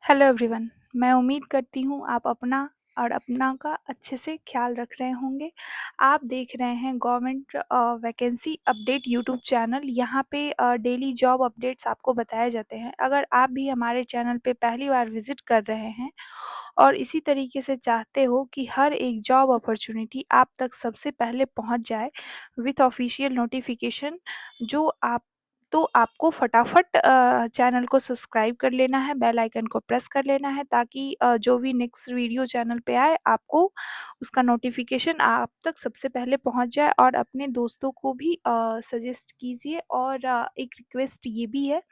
Hello everyone. मैं उम्मीद करती हूँ आप अपना और अपना का अच्छे से ख्याल रख रहे होंगे। आप देख रहे हैं government vacancy update YouTube channel. यहाँ पे डेली जॉब अपडेट्स आपको बताए जाते हैं। अगर आप भी हमारे चैनल पे पहली बार विजिट कर रहे हैं और इसी तरीके से चाहते हो कि हर एक जॉब अपॉर्चुनिटी आप तक सबसे पहले पहुँच जाए विथ ऑफिशियल नोटिफिकेशन, जो आप तो आपको फटाफट चैनल को सब्सक्राइब कर लेना है, बेल आइकन को प्रेस कर लेना है, ताकि जो भी नेक्स्ट वीडियो चैनल पे आए आपको उसका नोटिफिकेशन आप तक सबसे पहले पहुंच जाए। और अपने दोस्तों को भी सजेस्ट कीजिए। और एक रिक्वेस्ट ये भी है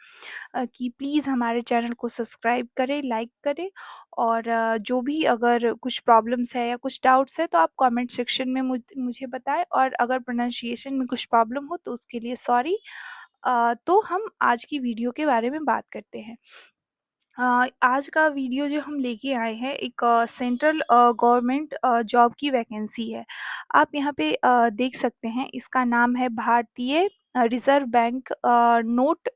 कि प्लीज़ हमारे चैनल को सब्सक्राइब करें, लाइक करें। और जो भी अगर कुछ प्रॉब्लम्स है या कुछ डाउट्स है तो आप कमेंट सेक्शन में मुझे बताएं। और अगर प्रोनाउंसिएशन में कुछ प्रॉब्लम हो तो उसके लिए सॉरी। तो हम आज की वीडियो के बारे में बात करते हैं। आज का वीडियो जो हम लेके आए हैं एक सेंट्रल गवर्नमेंट जॉब की वैकेंसी है। आप यहाँ पे देख सकते हैं, इसका नाम है भारतीय रिज़र्व बैंक नोट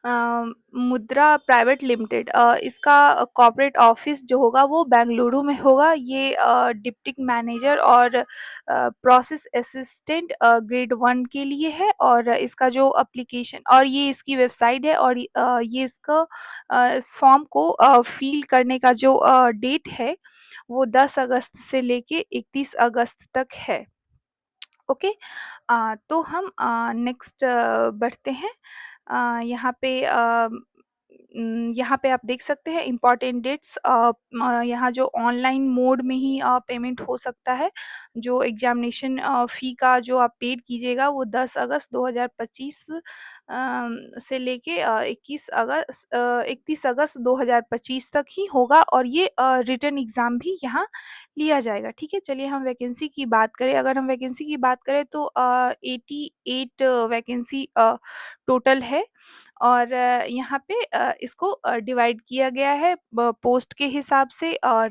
मुद्रा प्राइवेट लिमिटेड। इसका कॉर्पोरेट ऑफिस जो होगा वो बेंगलुरु में होगा। ये डिप्टी मैनेजर और प्रोसेस असिस्टेंट ग्रेड 1 के लिए है। और इसका जो एप्लीकेशन और ये इसकी वेबसाइट है। और ये इसका इस फॉर्म को फिल करने का जो डेट है वो 10 अगस्त से लेके 31 अगस्त तक है। ओके। तो हम नेक्स्ट बढ़ते हैं। यहाँ पे आप देख सकते हैं इम्पॉर्टेंट डेट्स। यहाँ जो ऑनलाइन मोड में ही पेमेंट हो सकता है। जो एग्जामिनेशन फ़ी का जो आप पेड कीजिएगा वो 10 अगस्त 2025 से लेके 31 अगस्त 2025 तक ही होगा। और ये रिटन एग्ज़ाम भी यहाँ लिया जाएगा। ठीक है, चलिए हम वैकेंसी की बात करें। अगर हम वैकेंसी की बात करें तो 88 वैकेंसी टोटल है। और यहाँ पे इसको डिवाइड किया गया है पोस्ट के हिसाब से और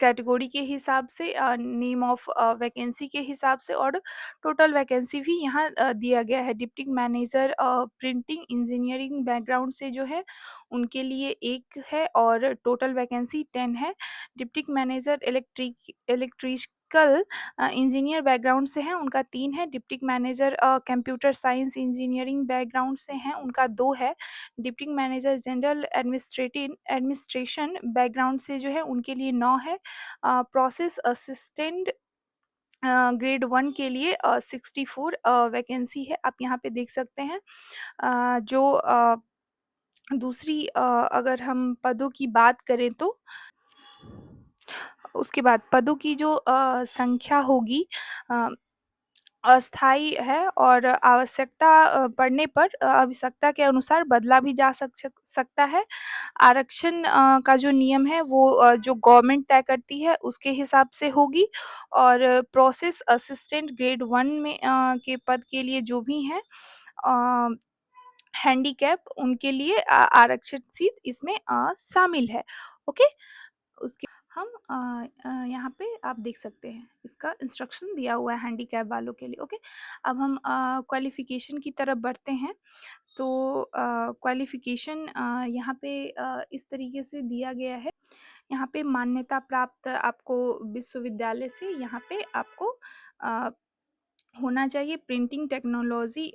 कैटेगरी के हिसाब से, नेम ऑफ वैकेंसी के हिसाब से। और टोटल वैकेंसी भी यहाँ दिया गया है। Deputy manager printing engineering background से जो है उनके लिए 1 है और टोटल वैकेंसी 10 है। Deputy manager electrical engineer background से हैं, उनका 3 है। Deputy manager computer science engineering background से हैं, उनका 2 है। Deputy manager general administration background से जो है उनके लिए 9 है। प्रोसेस असिस्टेंट ग्रेड 1 के लिए 64 वैकेंसी है। आप यहाँ पे देख सकते हैं। जो दूसरी अगर हम पदों की बात करें तो उसके बाद पदों की जो संख्या होगी अ, अस्थायी है। और आवश्यकता पड़ने पर आवश्यकता के अनुसार बदला भी जा सकता है। आरक्षण का जो नियम है वो जो गवर्नमेंट तय करती है उसके हिसाब से होगी। और प्रोसेस असिस्टेंट ग्रेड 1 में के पद के लिए जो भी हैं हैंडीकैप उनके लिए आरक्षित सीट इसमें शामिल है। ओके। उसके हम यहाँ पे आप देख सकते हैं इसका इंस्ट्रक्शन दिया हुआ है हैंडीकैप वालों के लिए। ओके। अब हम क्वालिफिकेशन की तरफ बढ़ते हैं। तो क्वालिफिकेशन यहाँ पे इस तरीके से दिया गया है। यहाँ पे मान्यता प्राप्त आपको विश्वविद्यालय से यहाँ पे आपको अ, होना चाहिए। प्रिंटिंग टेक्नोलॉजी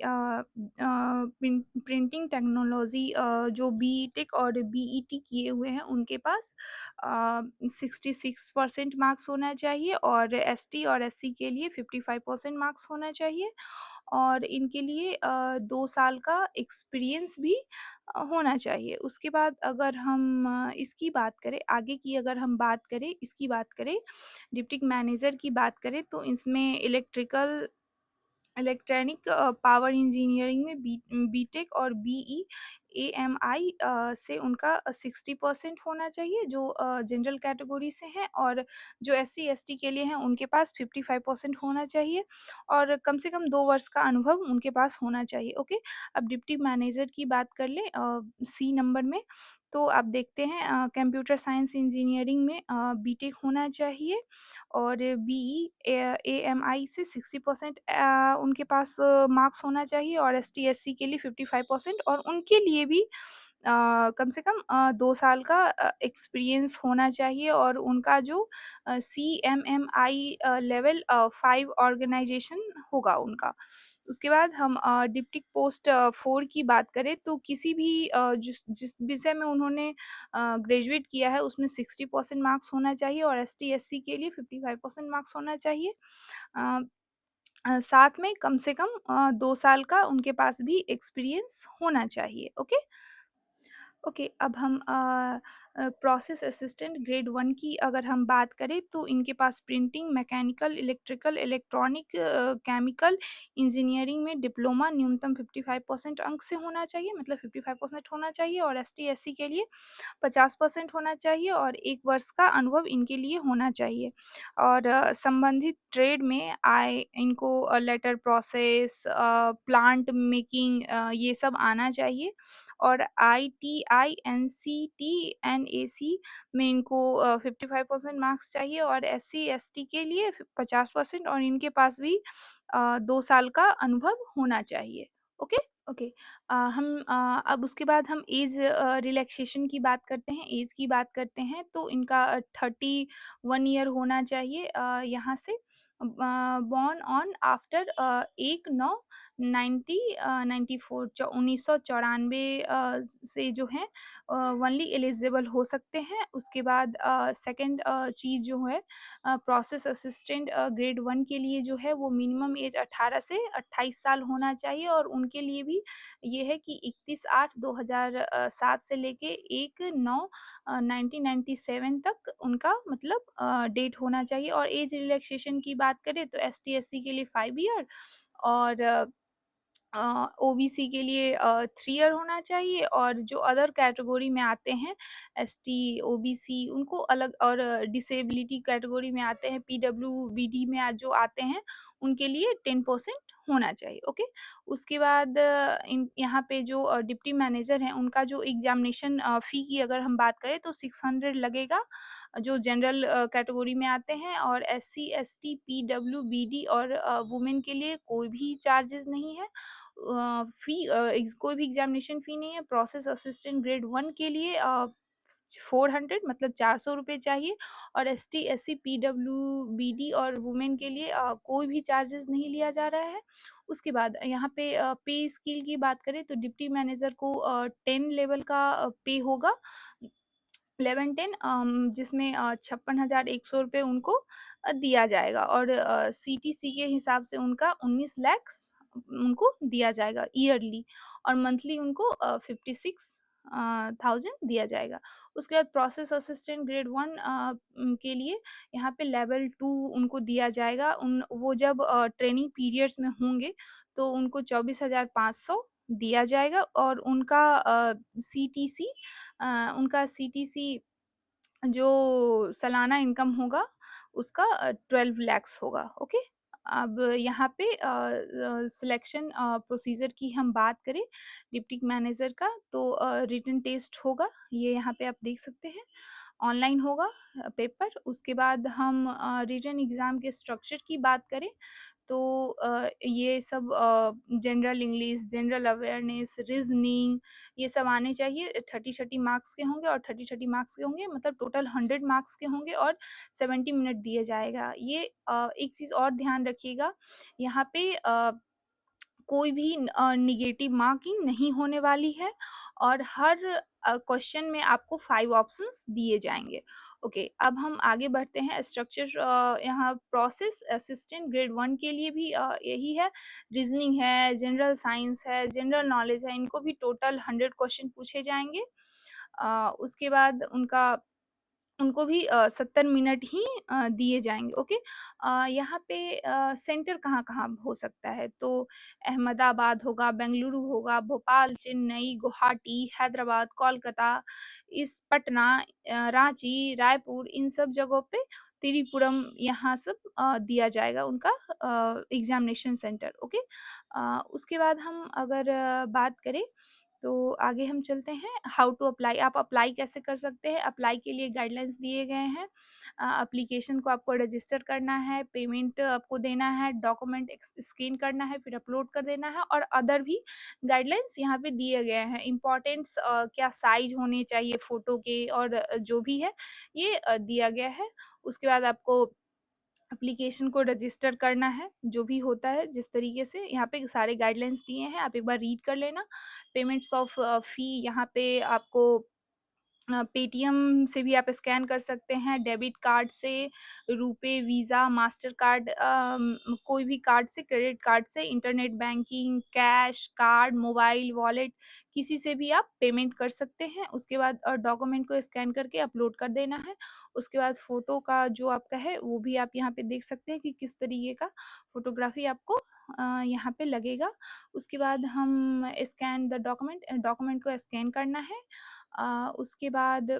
प्रिंटिंग टेक्नोलॉजी जो बीटेक और बीईटी किए हुए हैं उनके पास 66% मार्क्स होना चाहिए। और एसटी और एससी के लिए 55% मार्क्स होना चाहिए। और इनके लिए 2 साल का एक्सपीरियंस भी होना चाहिए। उसके बाद अगर हम इसकी बात करें आगे की, अगर हम बात करें इसकी बात करें डिप्टी मैनेजर की बात करें तो इसमें इलेक्ट्रॉनिक पावर इंजीनियरिंग में बीटेक और बीई एएमआई से उनका 60% होना चाहिए, जो जनरल कैटेगरी से हैं। और जो एससी एसटी के लिए हैं उनके पास 55% होना चाहिए। और कम से कम 2 वर्ष का अनुभव उनके पास होना चाहिए। ओके। अब डिप्टी मैनेजर की बात कर लें सी नंबर में। तो आप देखते हैं कंप्यूटर साइंस इंजीनियरिंग में बीटेक होना चाहिए। और बीई एएमआई से 60% उनके पास मार्क्स होना चाहिए। और एसटी एससी के लिए 55%। और उनके लिए भी कम से कम 2 साल का एक्सपीरियंस होना चाहिए और उनका जो CMMI लेवल 5 ऑर्गेनाइज़ेशन होगा उनका। उसके बाद हम डिप्टी पोस्ट 4 की बात करें तो किसी भी जिस जिस विषय में उन्होंने ग्रेजुएट किया है उसमें 60% मार्क्स होना चाहिए और ST-SC के लिए 55% मार्क्स होना चाहिए। अ साथ में कम से कम 2 साल का उनके पास भी एक्सपीरियंस होना चाहिए, ओके? ओके, अब हम प्रोसेस असिस्टेंट ग्रेड 1 की अगर हम बात करें तो इनके पास printing, mechanical, electrical, electronic, chemical, engineering में डिप्लोमा न्यूनतम 55% अंक से होना चाहिए मतलब 55% होना चाहिए और ST-SC के लिए 50% होना चाहिए और 1 वर्ष का अनुभव इनके लिए होना चाहिए। और संबंधित ट्रेड में इनको लेटर प्रोसेस, प्लांट मेकिंग, ये सब आना चाहिए और ITI, NCT, NAC में इनको 55% मार्क्स चाहिए और SC-ST के लिए 50% और इनके पास भी 2 साल का अनुभव होना चाहिए। ओके? ओके। अब उसके बाद हम ऐज रिलैक्सेशन की बात करते हैं, ऐज की बात करते हैं तो इनका 31 ईयर होना चाहिए यहाँ से बॉर्न ऑन आफ्टर 1/9 94 1994 से जो है ओनली एलिजिबल हो सकते हैं। उसके बाद सेकंड चीज़ जो है प्रोसेस असिस्टेंट ग्रेड 1 के लिए जो है वो मिनिमम एज 18 से 28 साल होना चाहिए और उनके लिए भी ये है कि 31/8/2007 से लेके 1/9 1997 तक उनका मतलब डेट होना चाहिए और एज रिलैक्सेशन की बात करें तो ST-SC के लिए 5 ईयर और OBC के लिए 3 ईयर होना चाहिए और जो अदर कैटेगरी में आते हैं ST, OBC उनको अलग और डिसेबिलिटी कैटेगरी में आते हैं PWBD में जो आते हैं उनके लिए 10% होना चाहिए, ओके? उसके बाद इन यहाँ पे जो डिप्टी मैनेजर हैं उनका जो एग्ज़ामिनेशन फ़ी की अगर हम बात करें तो 600 लगेगा जो जनरल कैटेगरी में आते हैं और SC, ST, PWBD और वुमेन के लिए कोई भी चार्जेस नहीं है। कोई भी एग्ज़ामिनेशन फ़ी नहीं है। प्रोसेस असिस्टेंट ग्रेड 1 के लिए 400 मतलब ₹400 चाहिए और ST, SC, PWBD और वुमेन के लिए कोई भी चार्जेस नहीं लिया जा रहा है। उसके बाद यहाँ पे पे स्केल की बात करें तो डिप्टी मैनेजर को 10 लेवल का पे होगा। 11-10 जिसमें 56,100 उनको दिया जाएगा और CTC के हिसाब से उनका 19 लाख उनको दिया जाएगा ईयरली और मंथली उनको 56,000 दिया जाएगा। उसके बाद प्रोसेस असिस्टेंट ग्रेड 1 के लिए यहाँ पे लेवल 2 उनको दिया जाएगा। वो जब ट्रेनिंग पीरियड्स में होंगे तो उनको 24,500 दिया जाएगा और उनका CTC उनका CTC जो सालाना इनकम होगा उसका 12 लैक्स होगा, ओके? अब यहाँ पे सिलेक्शन प्रोसीजर की हम बात करें डिप्टी मैनेजर का तो रिटन टेस्ट होगा, ये यहाँ पे आप देख सकते हैं। ऑनलाइन होगा पेपर, उसके बाद हम रिटन एग्ज़ाम के स्ट्रक्चर की बात करें तो ये सब general English, general awareness, reasoning ये सब आने चाहिए 30-30 मार्क्स के होंगे और 30-30 मार्क्स के होंगे मतलब टोटल 100 मार्क्स के होंगे और 70 मिनट दिए जाएगा। ये एक चीज़ और ध्यान रखिएगा यहाँ पे कोई भी नेगेटिव मार्किंग नहीं होने वाली है और हर क्वेश्चन में आपको 5 ऑप्शंस दिए जाएँगे। ओके, अब हम आगे बढ़ते हैं स्ट्रक्चर यहाँ प्रोसेस असिस्टेंट ग्रेड 1 के लिए भी यही है, रीज़निंग है, जनरल साइंस है, जनरल नॉलेज है, इनको भी टोटल 100 क्वेश्चन पूछे जाएँगे। उसके बाद उनको भी 70 मिनट ही दिए जाएँगे, ओके? यहाँ पे सेंटर कहाँ-कहाँ हो सकता है, तो अहमदाबाद होगा, बेंगलुरु होगा, भोपाल, चेन्नई, गुवाहाटी, हैदराबाद, कोलकाता, पटना, रांची, रायपुर इन सब जगहों पे त्रिपुरम यहाँ सब दिया जाएगा उनका एग्ज़ामिनेशन सेंटर, ओके? उसके बाद हम अगर बात करें तो आगे हम चलते हैं, हाउ टू अप्लाई, आप अप्लाई कैसे कर सकते हैं। अप्लाई के लिए गाइडलाइंस दिए गए हैं। एप्लीकेशन को आपको रजिस्टर करना है, पेमेंट आपको देना है, डॉक्यूमेंट स्कैन करना है, फिर अपलोड कर देना है, और अदर भी गाइडलाइंस यहाँ पे दिए गए हैं। इम्पोर्टेंट्स क्या साइज होने चाहिए फ़ोटो के, और जो भी है ये दिया गया है। उसके बाद आपको एप्लीकेशन को रजिस्टर करना है, जो भी होता है जिस तरीके से यहाँ पे सारे गाइडलाइंस दिए हैं, आप एक बार रीड कर लेना। पेमेंट्स ऑफ फ़ी यहाँ पे आपको पेटीएम से भी आप स्कैन कर सकते हैं, डेबिट कार्ड से, रुपे, वीज़ा, मास्टर कार्ड, कोई भी कार्ड से, क्रेडिट कार्ड से, internet banking, cash, card, mobile, wallet, किसी से भी आप पेमेंट कर सकते हैं। उसके बाद डॉक्यूमेंट को स्कैन करके अपलोड कर देना है। उसके बाद फ़ोटो का जो आपका है वो भी आप यहाँ पे देख सकते हैं कि किस तरीके का फ़ोटोग्राफ़ी आपको यहाँ पे लगेगा। उसके बाद हम स्कैन द डॉक्यूमेंट, डॉक्यूमेंट को स्कैन करना है। उसके बाद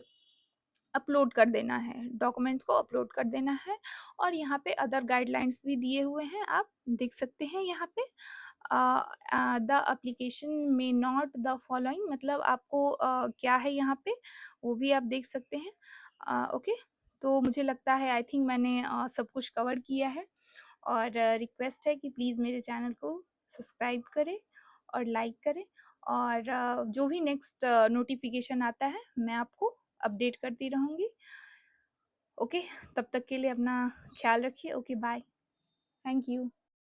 अपलोड कर देना है, डॉक्यूमेंट्स को अपलोड कर देना है। और यहाँ पे अदर गाइडलाइंस भी दिए हुए हैं, आप देख सकते हैं यहाँ पे। द एप्लीकेशन में नॉट द फॉलोइंग, मतलब आपको क्या है यहाँ पे वो भी आप देख सकते हैं। ओके, तो मुझे लगता है आई थिंक मैंने सब कुछ कवर किया है, और रिक्वेस्ट है कि प्लीज़ मेरे चैनल को सब्सक्राइब करें और लाइक करें, और जो भी नेक्स्ट नोटिफिकेशन आता है मैं आपको अपडेट करती रहूँगी। ओके, तब तक के लिए अपना ख्याल रखिए। Okay, bye. Thank you.